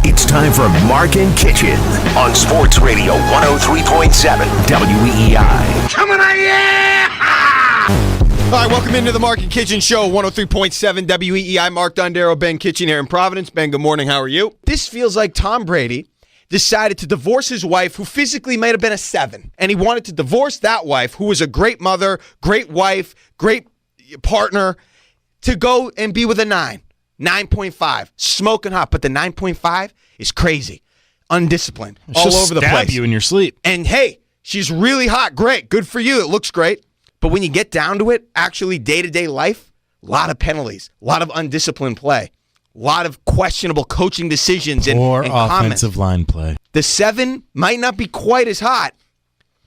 it's time for Mark and Kitchen on Sports Radio 103.7 WEEI. Coming on, yeah! All right, welcome into the Mark and Kitchen Show, 103.7 WEEI. Mark Dondero, Ben Kitchen here in Providence. Ben, good morning. How are you? This feels like Tom Brady decided to divorce his wife, who physically might have been a 7. And he wanted to divorce that wife, who was a great mother, great wife, great partner, to go and be with a 9. 9.5. Smoking hot. But the 9.5 is crazy. Undisciplined. All over the place. Stab you in your sleep. And hey, she's really hot. Great. Good for you. It looks great. But when you get down to it, actually day-to-day life, a lot of penalties, a lot of undisciplined play, a lot of questionable coaching decisions and offensive comments. Line play. The 7 might not be quite as hot,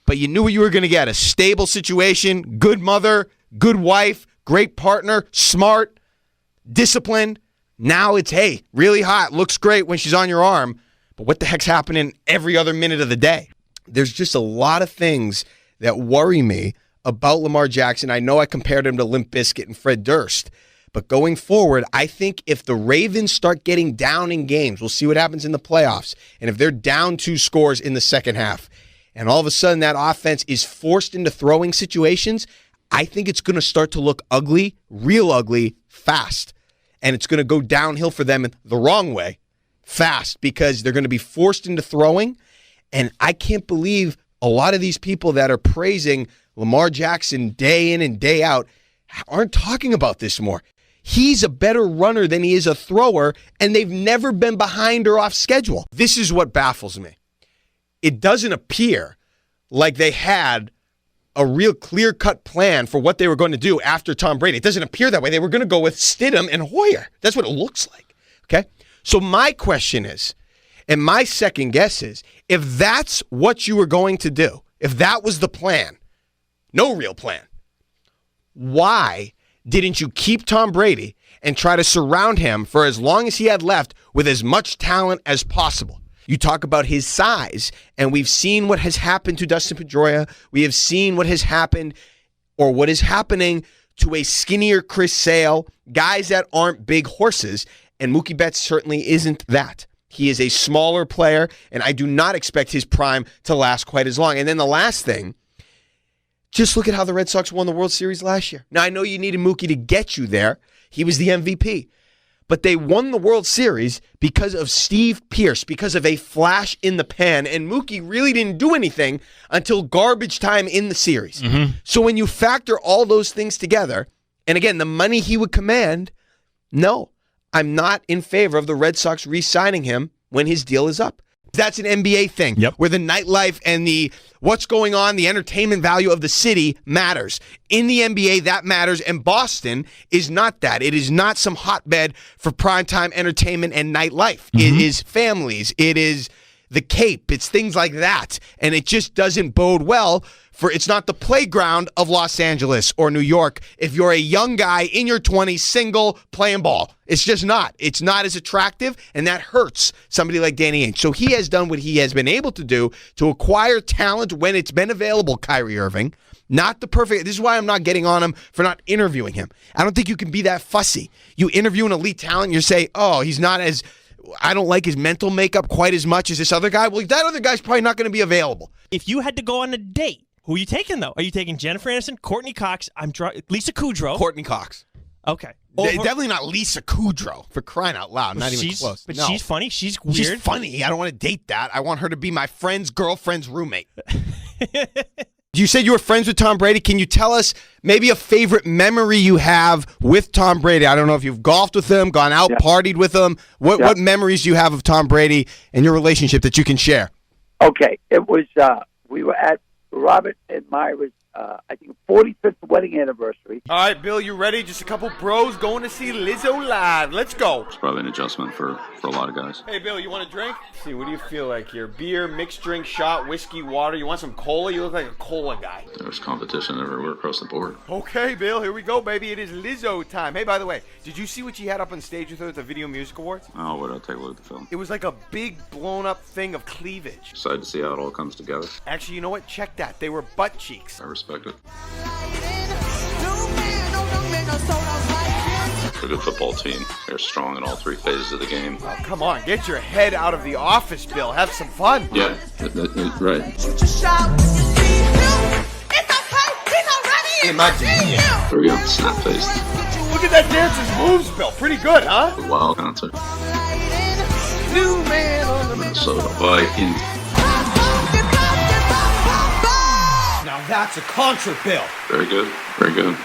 but you knew what you were going to get. A stable situation, good mother, good wife, great partner, smart, disciplined. Now it's, hey, really hot, looks great when she's on your arm, but what the heck's happening every other minute of the day? There's just a lot of things that worry me about Lamar Jackson. I know I compared him to Limp Bizkit and Fred Durst, but going forward, I think if the Ravens start getting down in games, we'll see what happens in the playoffs, and if they're down 2 scores in the second half, and all of a sudden that offense is forced into throwing situations, I think it's going to start to look ugly, real ugly, fast. And it's going to go downhill for them the wrong way, fast, because they're going to be forced into throwing. And I can't believe a lot of these people that are praising Lamar Jackson day in and day out aren't talking about this more. He's a better runner than he is a thrower, and they've never been behind or off schedule. This is what baffles me. It doesn't appear like they had a real clear-cut plan for what they were going to do after Tom Brady. It doesn't appear that way. They were going to go with Stidham and Hoyer. That's what it looks like. Okay? So my question is, and my second guess is, if that's what you were going to do, if that was the plan, no real plan, why didn't you keep Tom Brady and try to surround him for as long as he had left with as much talent as possible? You talk about his size, and we've seen what has happened to Dustin Pedroia. We have seen what has happened or what is happening to a skinnier Chris Sale, guys that aren't big horses, and Mookie Betts certainly isn't that. He is a smaller player, and I do not expect his prime to last quite as long. And then the last thing, just look at how the Red Sox won the World Series last year. Now, I know you needed Mookie to get you there. He was the MVP. But they won the World Series because of Steve Pearce, because of a flash in the pan, and Mookie really didn't do anything until garbage time in the series. Mm-hmm. So when you factor all those things together, and again, the money he would command, no, I'm not in favor of the Red Sox re-signing him when his deal is up. That's an NBA thing, where the nightlife and the what's going on, the entertainment value of the city matters. In the NBA, that matters, and Boston is not that. It is not some hotbed for primetime entertainment and nightlife. Mm-hmm. It is families. It is the Cape. It's things like that, and it just doesn't bode well for. It's not the playground of Los Angeles or New York if you're a young guy in your 20s, single, playing ball. It's just not. It's not as attractive, and that hurts somebody like Danny Ainge. So he has done what he has been able to do to acquire talent when it's been available, Kyrie Irving. Not the perfect. This is why I'm not getting on him for not interviewing him. I don't think you can be that fussy. You interview an elite talent, and you say, oh, he's not as, I don't like his mental makeup quite as much as this other guy. Well, that other guy's probably not going to be available. If you had to go on a date, who are you taking, though? Are you taking Jennifer Aniston, Courtney Cox, Lisa Kudrow? Courtney Cox. Okay. Definitely not Lisa Kudrow, for crying out loud. Not even close. But no. She's funny. She's weird. She's funny. I don't want to date that. I want her to be my friend's girlfriend's roommate. You said you were friends with Tom Brady. Can you tell us maybe a favorite memory you have with Tom Brady? I don't know if you've golfed with him, gone out, partied with him. What memories do you have of Tom Brady and your relationship that you can share? Okay. It was, we were at Robert and Myra's, I think, 45th wedding anniversary. All right, Bill, you ready? Just a couple bros going to see Lizzo live. Let's go. It's probably an adjustment for a lot of guys. Hey, Bill, you want a drink? Let's see, what do you feel like here? Beer, mixed drink, shot, whiskey, water. You want some cola? You look like a cola guy. There's competition everywhere across the board. Okay, Bill, here we go, baby. It is Lizzo time. Hey, by the way, did you see what she had up on stage with her at the Video Music Awards? Oh, what? I'll take a look at the film. It was like a big, blown-up thing of cleavage. Excited to see how it all comes together. Actually, you know what? Check that. They were butt cheeks. I respect it. a good football team. They're strong in all three phases of the game. Oh, come on, get your head out of the office, Bill. Have some fun. Yeah, right. Imagine. There we go, snap-faced. Look at that dancer's moves, Bill. Pretty good, huh? Wow concert. New man on the Minnesota Vikings. Now that's a concert, Bill. Very good, very good.